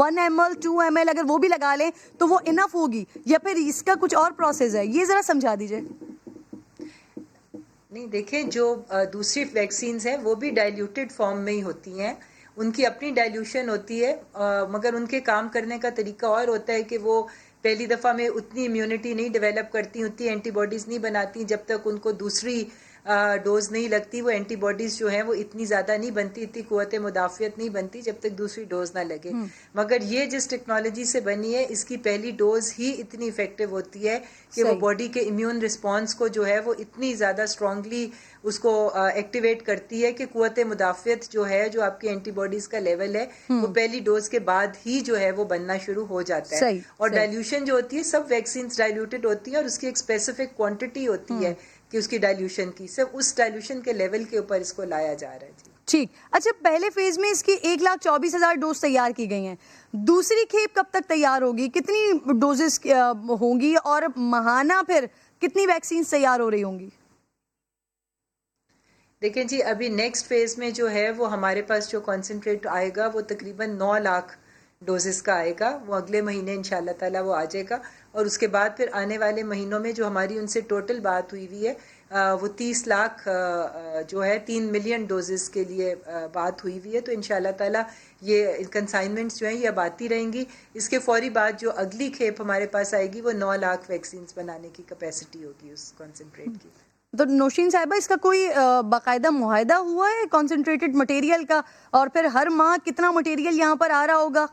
1 ml 2 ml اگر وہ بھی لگا لیں تو وہ انف ہوگی, یا پھر اس کا کچھ اور پروسیس ہے؟ یہ ذرا سمجھا دیجئے. نہیں دیکھیں, جو دوسری ویکسینز ہیں وہ بھی ڈائلیوٹڈ فارم میں ہی ہوتی ہیں, ان کی اپنی ڈائلیوشن ہوتی ہے, مگر ان کے کام کرنے کا طریقہ اور ہوتا ہے کہ وہ پہلی دفعہ میں اتنی امیونٹی نہیں ڈیولپ کرتی, اتنی اینٹی باڈیز نہیں بناتی جب تک ان کو دوسری ڈوز نہیں لگتی. وہ اینٹی باڈیز جو ہیں وہ اتنی زیادہ نہیں بنتی, اتنی قوت مدافعت نہیں بنتی جب تک دوسری ڈوز نہ لگے. مگر یہ جس ٹیکنالوجی سے بنی ہے اس کی پہلی ڈوز ہی اتنی افیکٹو ہوتی ہے کہ وہ باڈی کے امیون رسپانس کو جو ہے وہ اتنی زیادہ اسٹرانگلی اس کو ایکٹیویٹ کرتی ہے کہ قوت مدافعت جو ہے, جو آپ کی اینٹی باڈیز کا لیول ہے, وہ پہلی ڈوز کے بعد ہی جو ہے وہ بننا شروع ہو جاتا ہے. اور ڈائلیوشن جو ہوتی ہے, سب ویکسینز ڈائلیوٹڈ ہوتی ہیں اور اس کی ایک اسپیسیفک کوانٹٹی ہوتی ہے کہ اس کی ڈائلیوشن کی, صرف اس ڈائلیوشن کے لیول کے اوپر اس کو لایا جا رہا ہے. جی ٹھیک. اچھا, پہلے فیز میں اس کی 1,24,000 ڈوز تیار کی گئی ہیں, دوسری کھیپ کب تک تیار ہوگی, کتنی ڈوزز ہوں گی, اور ماہانہ پھر کتنی ویکسینز تیار ہو رہی ہوں گی؟ دیکھیں جی, ابھی نیکسٹ فیز میں جو ہے وہ ہمارے پاس جو کانسنٹریٹ آئے گا وہ تقریباً 9 لاکھ ڈوزز کا آئے گا. وہ اگلے مہینے انشاءاللہ تعالیٰ وہ آ جائے گا, اور اس کے بعد پھر آنے والے مہینوں میں جو ہماری ان سے ٹوٹل بات ہوئی ہے وہ 30 لاکھ جو ہے 3 ملین ڈوزز کے لیے بات ہوئی ہے. تو انشاءاللہ تعالیٰ یہ کنسائنمنٹس جو ہیں یہ اب آتی رہیں گی. اس کے فوری بعد جو اگلی کھیپ ہمارے پاس آئے گی وہ 9 لاکھ ویکسینز بنانے کی کیپیسٹی ہوگی اس کانسنٹریٹ کی. تو نوشین صاحبہ, اس کا کوئی باقاعدہ معاہدہ ہوا ہے کانسنٹریٹڈ مٹیریل کا, اور پھر ہر ماہ کتنا مٹیریل یہاں پر آ رہا ہوگا؟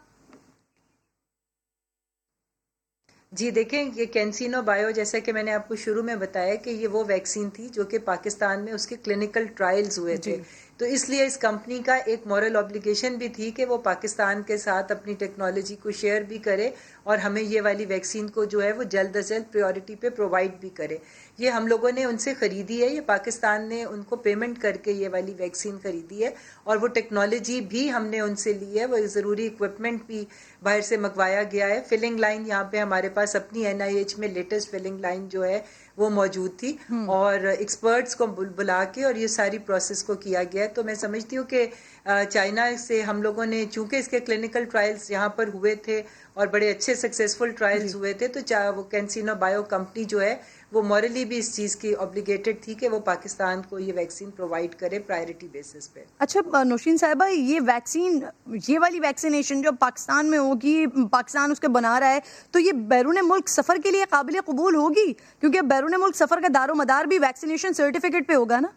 جی دیکھیں, یہ کینسینو بایو جیسا کہ میں نے آپ کو شروع میں بتایا کہ یہ وہ ویکسین تھی جو کہ پاکستان میں اس کے کلینکل ٹرائلز ہوئے تھے, تو اس لیے اس کمپنی کا ایک مورل obligation بھی تھی کہ وہ پاکستان کے ساتھ اپنی ٹیکنالوجی کو شیئر بھی کرے اور ہمیں یہ والی ویکسین کو جو ہے وہ جلد از جلد پریورٹی پہ پرووائڈ بھی کرے. یہ ہم لوگوں نے ان سے خریدی ہے, یہ پاکستان نے ان کو پیمنٹ کر کے یہ والی ویکسین خریدی ہے, اور وہ ٹیکنالوجی بھی ہم نے ان سے لی ہے, وہ ضروری اکوپمنٹ بھی باہر سے منگوایا گیا ہے. فلنگ لائن یہاں پہ ہمارے پاس اپنی NIH میں لیٹسٹ فلنگ لائن جو ہے وہ موجود تھی, اور ایکسپرٹس کو بلا کے اور یہ ساری پروسیس کو کیا گیا. تو میں سمجھتی ہوں کہ چائنا سے ہم لوگوں نے, چونکہ اس کے کلینکل ٹرائلز یہاں پر ہوئے تھے اور بڑے اچھے سکسیسفل ٹرائلز ہوئے تھے, تو وہ کینسینو بایو کمپنی جو ہے وہ مورلی بھی اس چیز کی obliged تھی کہ وہ پاکستان کو یہ ویکسین پرووائڈ کرے پرائرٹی بیسس پہ. اچھا نوشین صاحبہ, یہ ویکسین, یہ والی ویکسینیشن جو پاکستان میں ہوگی, پاکستان اس کے بنا رہا ہے, تو یہ بیرون ملک سفر کے لیے قابل قبول ہوگی؟ کیونکہ بیرون ملک سفر کا دار و مدار بھی ویکسینیشن سرٹیفکیٹ پہ ہوگا نا؟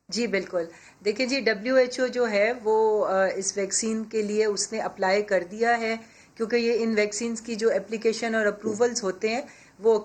جی بالکل. دیکھیں جی, WHO جو ہے وہ اس ویکسین کے لیے اس نے اپلائی کر دیا ہے, کیونکہ یہ ان ویکسینز کی جو اپلیکیشن اور اپروولز ہوتے ہیں وہ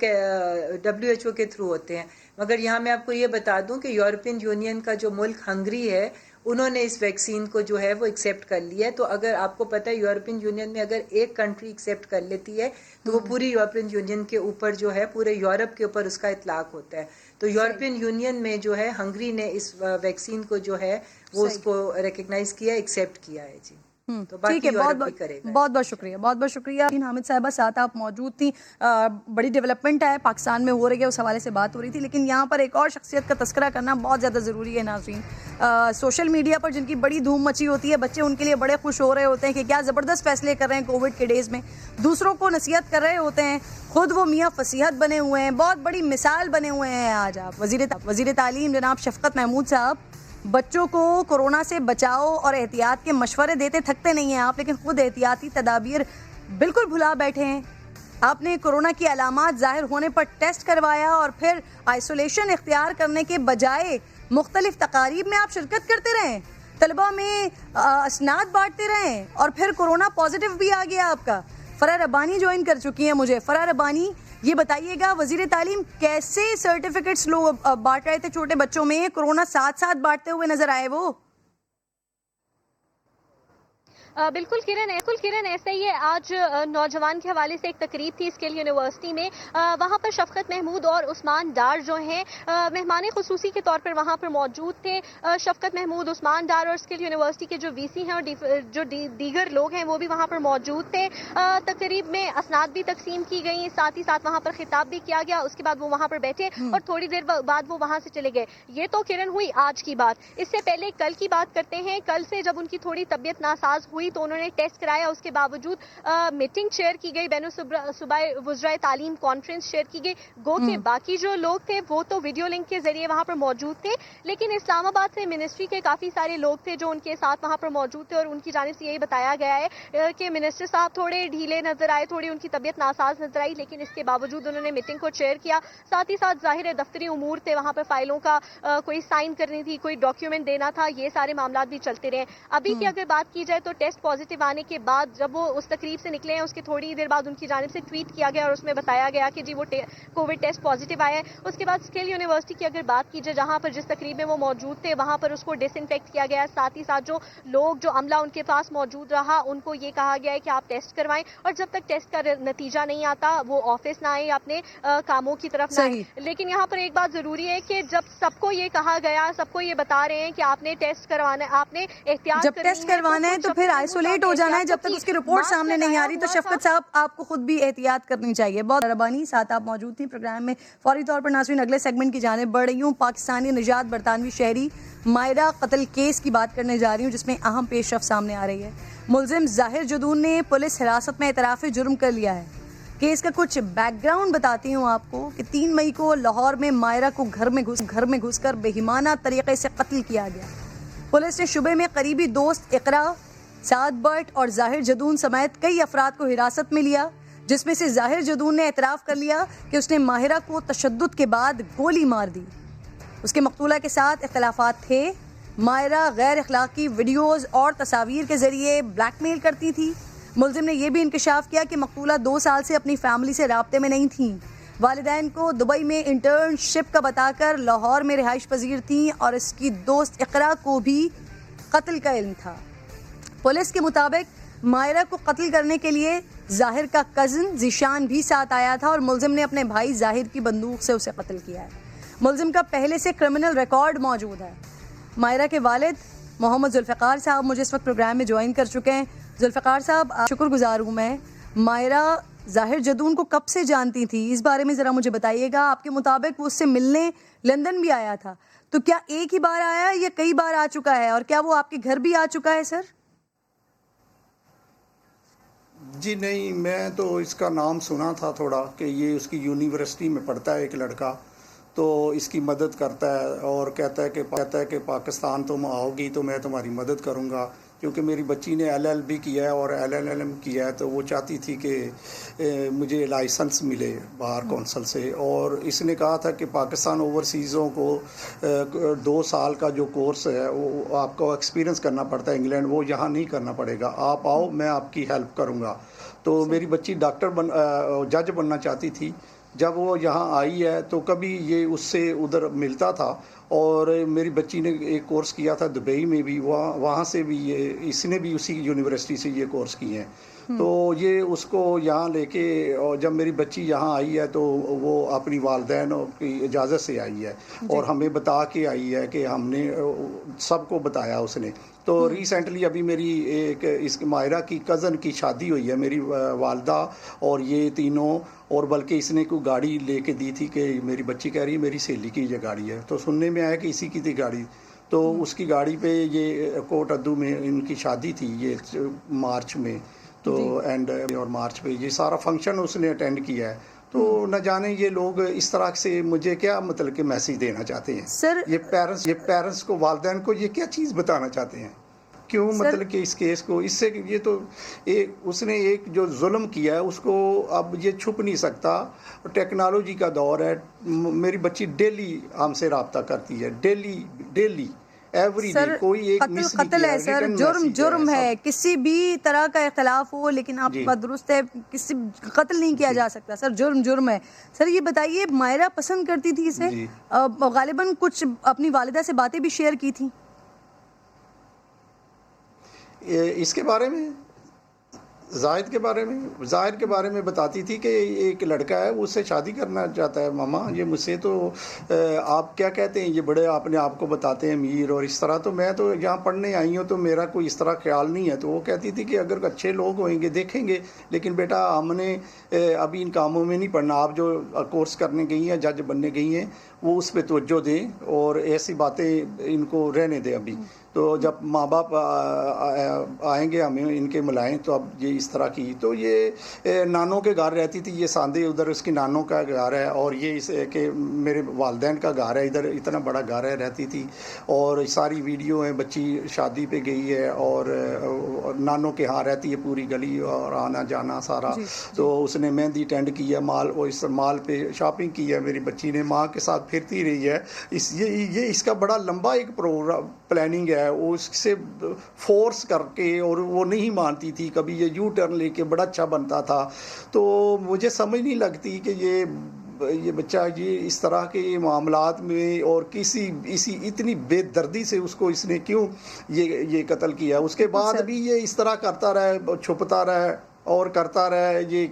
WHO کے تھرو ہوتے ہیں. مگر یہاں میں آپ کو یہ بتا دوں کہ یورپین یونین کا جو ملک ہنگری ہے, انہوں نے اس ویکسین کو جو ہے وہ ایکسیپٹ کر لیا ہے. تو اگر آپ کو پتہ ہے یورپین یونین میں اگر ایک کنٹری ایکسیپٹ کر لیتی ہے تو وہ پوری یورپین یونین کے اوپر جو ہے, پورے یورپ کے اوپر اس کا اطلاق ہوتا ہے. تو یورپین یونین میں جو ہے ہنگری نے اس ویکسین کو جو ہے وہ اس کو ریکگنائز کیا, ایکسیپٹ کیا ہے. جی تو ٹھیک باقی ہے، یورپ بھی کرے گا. بہت بہت شکریہ، بہت بہت شکریہ حامد صاحبہ، ساتھ آپ موجود تھیں. بڑی ڈیولپمنٹ ہے پاکستان میں ہو رہی ہے، اس حوالے سے بات ہو رہی تھی، لیکن یہاں پر ایک اور شخصیت کا تذکرہ کرنا بہت زیادہ ضروری ہے ناظرین. سوشل میڈیا پر جن کی بڑی دھوم مچی ہوتی ہے، بچے ان کے لیے بڑے خوش ہو رہے ہوتے ہیں کہ کیا زبردست فیصلے کر رہے ہیں کووڈ کے ڈیز میں، دوسروں کو نصیحت کر رہے ہوتے ہیں، خود وہ میاں فصیحت بنے ہوئے ہیں، بہت بڑی مثال بنے ہوئے ہیں. آج آپ وزیر تعلیم جناب شفقت محمود صاحب بچوں کو کورونا سے بچاؤ اور احتیاط کے مشورے دیتے تھکتے نہیں ہیں آپ، لیکن خود احتیاطی تدابیر بالکل بھلا بیٹھے ہیں. آپ نے کورونا کی علامات ظاہر ہونے پر ٹیسٹ کروایا اور پھر آئسولیشن اختیار کرنے کے بجائے مختلف تقاریب میں آپ شرکت کرتے رہیں، طلبہ میں اسناد بانٹتے رہیں، اور پھر کورونا پازیٹیو بھی آ گیا آپ کا. فرح ربانی جوائن کر چکی ہیں مجھے. فرح ربانی، یہ بتائیے گا وزیر تعلیم کیسے سرٹیفکیٹس لوگ بانٹ رہے تھے چھوٹے بچوں میں، کورونا ساتھ ساتھ بانٹتے ہوئے نظر آئے وہ؟ بالکل کرن ایسا ہی ہے. آج نوجوان کے حوالے سے ایک تقریب تھی اسکل یونیورسٹی میں، وہاں پر شفقت محمود اور عثمان ڈار جو ہیں مہمان خصوصی کے طور پر وہاں پر موجود تھے. شفقت محمود، عثمان ڈار اور اسکل یونیورسٹی کے جو وی سی ہیں اور جو دیگر لوگ ہیں وہ بھی وہاں پر موجود تھے. تقریب میں اسناد بھی تقسیم کی گئی، ساتھ ہی ساتھ وہاں پر خطاب بھی کیا گیا. اس کے بعد وہ وہاں پر بیٹھے اور تھوڑی دیر بعد وہ وہاں سے چلے گئے. یہ تو کرن ہوئی آج کی بات. اس سے پہلے کل کی بات کرتے ہیں. کل سے جب ان کی تھوڑی طبیعت ناساز ہوئی تو انہوں نے ٹیسٹ کرایا، اس کے باوجود میٹنگ شیئر کی گئی، بین صوبائی وزرائے تعلیم کانفرنس شیئر کی گئی. گو کہ باقی جو لوگ تھے وہ تو ویڈیو لنک کے ذریعے وہاں پر موجود تھے، لیکن اسلام آباد سے منسٹری کے کافی سارے لوگ تھے جو ان کے ساتھ وہاں پر موجود تھے، اور ان کی جانب سے یہی بتایا گیا ہے کہ منسٹر صاحب تھوڑے ڈھیلے نظر آئے، تھوڑی ان کی طبیعت ناساز نظر آئی، لیکن اس کے باوجود انہوں نے میٹنگ کو چیئر کیا. ساتھ ہی ساتھ ظاہر دفتری امور تھے، وہاں پر فائلوں کا کوئی سائن کرنی تھی، کوئی ڈاکیومنٹ دینا تھا، یہ سارے معاملات بھی چلتے رہے. ابھی کی اگر بات کی جائے تو ٹیسٹ پازیٹیو آنے کے بعد جب وہ اس تقریب سے نکلے ہیں، اس کے تھوڑی دیر بعد ان کی جانب سے ٹویٹ کیا گیا اور اس میں بتایا گیا کہ جی وہ کووڈ ٹیسٹ پازیٹیو آیا ہے. اس کے بعد اسکل یونیورسٹی کی اگر بات کی جائے، جہاں پر جس تقریب میں وہ موجود تھے وہاں پر اس کو ڈس انفیکٹ کیا گیا. ساتھ ہی ساتھ جو عملہ ان کے پاس موجود رہا ان کو یہ کہا گیا ہے کہ آپ ٹیسٹ کروائیں، اور جب تک ٹیسٹ کا نتیجہ نہیں آتا وہ آفس نہ آئے، اپنے کاموں کی طرف نہ آئے. لیکن یہاں پر ایک بات ضروری ہے کہ جب سب کو یہ کہا گیا، سب کو یہ بتا رہے ہیں کہ آپ نے ٹیسٹ کروانا ہے، آپ نے احتیاط جب ٹیسٹ کروانا ہے تو پھر آئسولیٹ ہو جانا ہے جب تک اس کی رپورٹ سامنے نہیں آ رہی. تو شفقت صاحب آپ کو خود بھی احتیاط کرنی چاہیے. بہت مہربانی، ساتھ آپ موجود تھیں پروگرام میں. فوری طور پر ناظرین اگلے سیگمنٹ کی جانب بڑھ رہی ہوں. پاکستانی نژاد برطانوی شہری مائرہ قتل کیس کی بات کرنے جا رہی ہوں، جس میں اہم پیش رفت سامنے آ رہی ہے. ملزم ظاہر جدون نے پولیس حراست میں اعتراف جرم کر لیا ہے. کیس کا کچھ بیک گراؤنڈ بتاتی ہوں آپ کو کہ 3 مئی کو لاہور میں مائرہ کو گھر میں گھس کر بہیمانہ طریقے سے قتل کیا گیا. پولیس نے شبے میں قریبی دوست اقرا، سعد بٹ اور ظاہر جدون سمیت کئی افراد کو حراست میں لیا، جس میں سے ظاہر جدون نے اعتراف کر لیا کہ اس نے ماہرہ کو تشدد کے بعد گولی مار دی. اس کے مقتولہ کے ساتھ اختلافات تھے. ماہرہ غیر اخلاقی ویڈیوز اور تصاویر کے ذریعے بلیک میل کرتی تھی. ملزم نے یہ بھی انکشاف کیا کہ مقتولہ 2 سال سے اپنی فیملی سے رابطے میں نہیں تھیں. والدین کو دبئی میں انٹرن شپ کا بتا کر لاہور میں رہائش پذیر تھیں، اور اس کی دوست اقرا کو بھی قتل کا علم تھا. پولیس کے مطابق مائرہ کو قتل کرنے کے لیے ظاہر کا کزن ذیشان بھی ساتھ آیا تھا، اور ملزم نے اپنے بھائی ظاہر کی بندوق سے اسے قتل کیا ہے. ملزم کا پہلے سے کرمنل ریکارڈ موجود ہے. مائرہ کے والد محمد ذوالفقار صاحب مجھے اس وقت پروگرام میں جوائن کر چکے ہیں. ذوالفقار صاحب، شکر گزار ہوں میں. مائرہ ظاہر جدون کو کب سے جانتی تھی، اس بارے میں ذرا مجھے بتائیے گا. آپ کے مطابق وہ اس سے ملنے لندن بھی آیا تھا، تو کیا ایک ہی بار آیا یا کئی بار آ چکا ہے، اور کیا وہ آپ کے گھر بھی آ چکا ہے سر؟ جی نہیں، میں تو اس کا نام سنا تھا تھوڑا کہ یہ اس کی یونیورسٹی میں پڑھتا ہے ایک لڑکا، تو اس کی مدد کرتا ہے اور کہتا ہے کہ پاکستان تم آؤ گی تو میں تمہاری مدد کروں گا، کیونکہ میری بچی نے LL.B کیا ہے اور LLM کیا ہے، تو وہ چاہتی تھی کہ مجھے لائسنس ملے باہر کونسل سے. اور اس نے کہا تھا کہ پاکستان اوورسیزوں کو 2 سال کا جو کورس ہے وہ آپ کو ایکسپیرینس کرنا پڑتا ہے انگلینڈ، وہ یہاں نہیں کرنا پڑے گا، آپ آؤ میں آپ کی ہیلپ کروں گا. تو میری بچی جج بننا چاہتی تھی. جب وہ یہاں آئی ہے تو کبھی یہ اس سے ادھر ملتا تھا، اور میری بچی نے ایک کورس کیا تھا دبئی میں بھی، وہاں سے بھی اس نے بھی اسی یونیورسٹی سے یہ کورس کیے ہیں. تو یہ اس کو یہاں لے کے، اور جب میری بچی یہاں آئی ہے تو وہ اپنی والدین کی اجازت سے آئی ہے اور ہمیں بتا کے آئی ہے کہ ہم نے سب کو بتایا اس نے. تو ریسنٹلی ابھی میری ایک اس ماہرہ کی کزن کی شادی ہوئی ہے، میری والدہ اور یہ تینوں، اور بلکہ اس نے کوئی گاڑی لے کے دی تھی کہ میری بچی کہہ رہی ہے میری سہیلی کی یہ گاڑی ہے، تو سننے میں آیا کہ اسی کی تھی گاڑی. تو اس کی گاڑی پہ یہ کوٹ ادو میں ان کی شادی تھی یہ مارچ میں، تو اینڈ اور مارچ پہ یہ سارا فنکشن اس نے اٹینڈ کیا ہے. تو نہ جانے یہ لوگ اس طرح سے مجھے کیا مطلب کہ میسج دینا چاہتے ہیں سر. یہ پیرنٹس کو، والدین کو یہ کیا چیز بتانا چاہتے ہیں؟ کیوں مطلب کہ اس کیس کو اس سے یہ تو اس نے ایک جو ظلم کیا ہے اس کو اب یہ چھپ نہیں سکتا. ٹیکنالوجی کا دور ہے، میری بچی ڈیلی ہم سے رابطہ کرتی ہے، ڈیلی ایوری ڈے. کوئی ایک قتل ہے سر، جرم ہے، کسی بھی طرح کا اختلاف ہو، لیکن آپ کی بات درست ہے، کسی قتل نہیں کیا جا سکتا سر، جرم ہے. سر یہ بتائیے ماہرہ پسند کرتی تھی اسے، غالباً کچھ اپنی والدہ سے باتیں بھی شیئر کی تھیں اس کے بارے میں، زاہد کے بارے میں بتاتی تھی کہ ایک لڑکا ہے وہ اس سے شادی کرنا چاہتا ہے. ماما یہ مجھ سے تو آپ کیا کہتے ہیں، یہ بڑے اپنے آپ کو بتاتے ہیں امیر اور اس طرح، تو میں تو یہاں پڑھنے آئی ہوں تو میرا کوئی اس طرح خیال نہیں ہے. تو وہ کہتی تھی کہ اگر اچھے لوگ ہوئیں گے دیکھیں گے، لیکن بیٹا ہم نے ابھی ان کاموں میں نہیں پڑھنا. آپ جو کورس کرنے گئی ہیں، جج بننے گئی ہیں، وہ اس پہ توجہ دیں اور ایسی باتیں ان کو رہنے دیں ابھی. تو جب ماں باپ آئیں گے ہمیں ان کے ملائیں تو اب یہ اس طرح کی. تو یہ نانوں کے گھر رہتی تھی، یہ ساندے ادھر اس کی نانوں کا گھر ہے، اور یہ اس کہ میرے والدین کا گھر ہے ادھر، اتنا بڑا گھر ہے رہتی تھی. اور ساری ویڈیو ہیں، بچی شادی پہ گئی ہے اور نانوں کے ہاں رہتی ہے، پوری گلی اور آنا جانا سارا. تو اس نے مہندی اٹینڈ کی ہے، اس مال پہ شاپنگ کی ہے، میری بچی نے ماں کے ساتھ پھرتی رہی ہے. یہ اس کا بڑا لمبا ایک پلاننگ ہے، وہ اس سے فورس کر کے، اور وہ نہیں مانتی تھی کبھی، یہ یو ٹرن لے کے بڑا اچھا بنتا تھا. تو مجھے سمجھ نہیں لگتی کہ یہ بچہ یہ اس طرح کے معاملات میں اور اسی اتنی بے دردی سے اس نے کیوں یہ قتل کیا. اس کے بعد بھی یہ اس طرح کرتا رہے، چھپتا رہے اور کرتا رہا یہ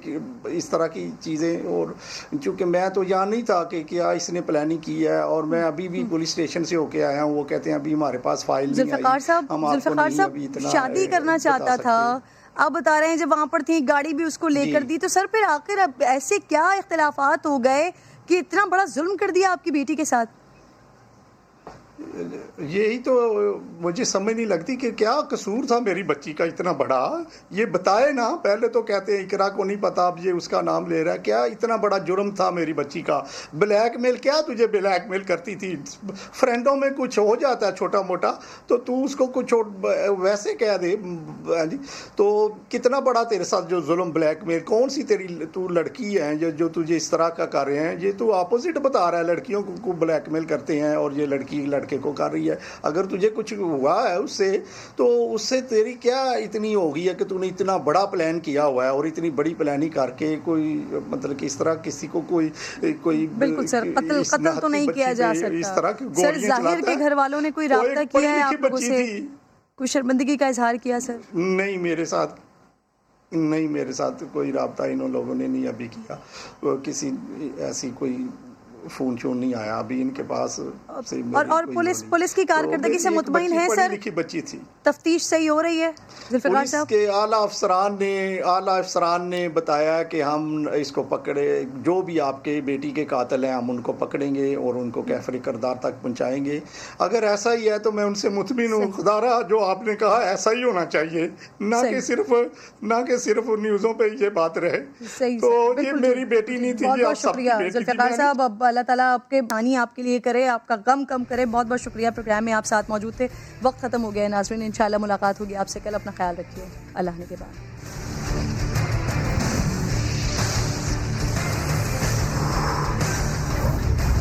اس طرح کی چیزیں. اور چونکہ میں تو یہاں نہیں تھا کہ کیا اس نے پلاننگ کی ہے، اور میں ابھی بھی پولیس اسٹیشن سے ہو کے آیا ہوں. وہ کہتے ہیں ابھی ہمارے پاس فائل نہیں آئی. ذوالفقار صاحب شادی کرنا چاہتا تھا، آپ بتا رہے ہیں جب وہاں پر تھی گاڑی بھی اس کو لے کر دی، تو سر پھر آخر اب ایسے کیا اختلافات ہو گئے کہ اتنا بڑا ظلم کر دیا آپ کی بیٹی کے ساتھ؟ یہی تو مجھے سمجھ نہیں لگتی کہ کیا قصور تھا میری بچی کا اتنا بڑا. یہ بتائے نا، پہلے تو کہتے ہیں اقرا کو نہیں پتا، اب یہ اس کا نام لے رہا ہے. کیا اتنا بڑا جرم تھا میری بچی کا؟ بلیک میل، کیا تجھے بلیک میل کرتی تھی؟ فرینڈوں میں کچھ ہو جاتا ہے چھوٹا موٹا تو تو اس کو کچھ ویسے کہہ دے. تو کتنا بڑا تیرے ساتھ جو ظلم، بلیک میل، کون سی تیری تو لڑکی ہے جو تجھے اس طرح کا کر رہے ہیں؟ یہ تو اپوزٹ بتا رہا ہے، لڑکیوں کو بلیک میل کرتے ہیں اور یہ لڑکی لڑکے کو کر رہی ہے. اگر تجھے کچھ ہوا ہے اس سے، تو اس سے تیری کیا اتنی ہوگی ہے کہ تو نے اتنا بڑا پلان کیا ہوا ہے، اور اتنی بڑی پلاننگ کر کے کوئی مطلب کہ اس طرح کسی کو کوئی بالکل سر قتل تو نہیں کیا جا سکتا. سر ظاہر کے گھر والوں نے کوئی رابطہ کیا ہے آپ لوگوں سے؟ کوئی شرمندگی کا اظہار کیا سر؟ نہیں، میرے ساتھ کوئی رابطہ انہوں لوگوں نے نہیں ابھی کیا. کسی ایسی کوئی فون چون نہیں آیا ابھی ان کے پاس. اور پولیس کی کارکردگی سے مطمئن ہے سر؟ بچی تھی، تفتیش صحیح ہو رہی ہے؟ ذوالفقار صاحب کے اعلیٰ افسران نے بتایا کہ ہم اس کو پکڑے، جو بھی آپ کے بیٹی کے قاتل ہیں ہم ان کو پکڑیں گے اور ان کو کیفر کردار تک پہنچائیں گے. اگر ایسا ہی ہے تو میں ان سے مطمئن ہوں. خدارا جو آپ نے کہا ایسا ہی ہونا چاہیے، نہ کہ صرف نیوزوں پہ یہ بات رہے. تو یہ میری بیٹی نہیں تھی. بہت شکریہ ذوالفقار صاحب. اب اللہ تعالیٰ آپ کے بانی آپ کے لیے کرے، آپ کا غم کم کرے. بہت بہت شکریہ، پروگرام میں آپ ساتھ موجود تھے. وقت ختم ہو گیا ہے ناظرین، انشاءاللہ ملاقات ہوگی آپ سے کل. اپنا خیال رکھیے، اللہ نے کے بعد.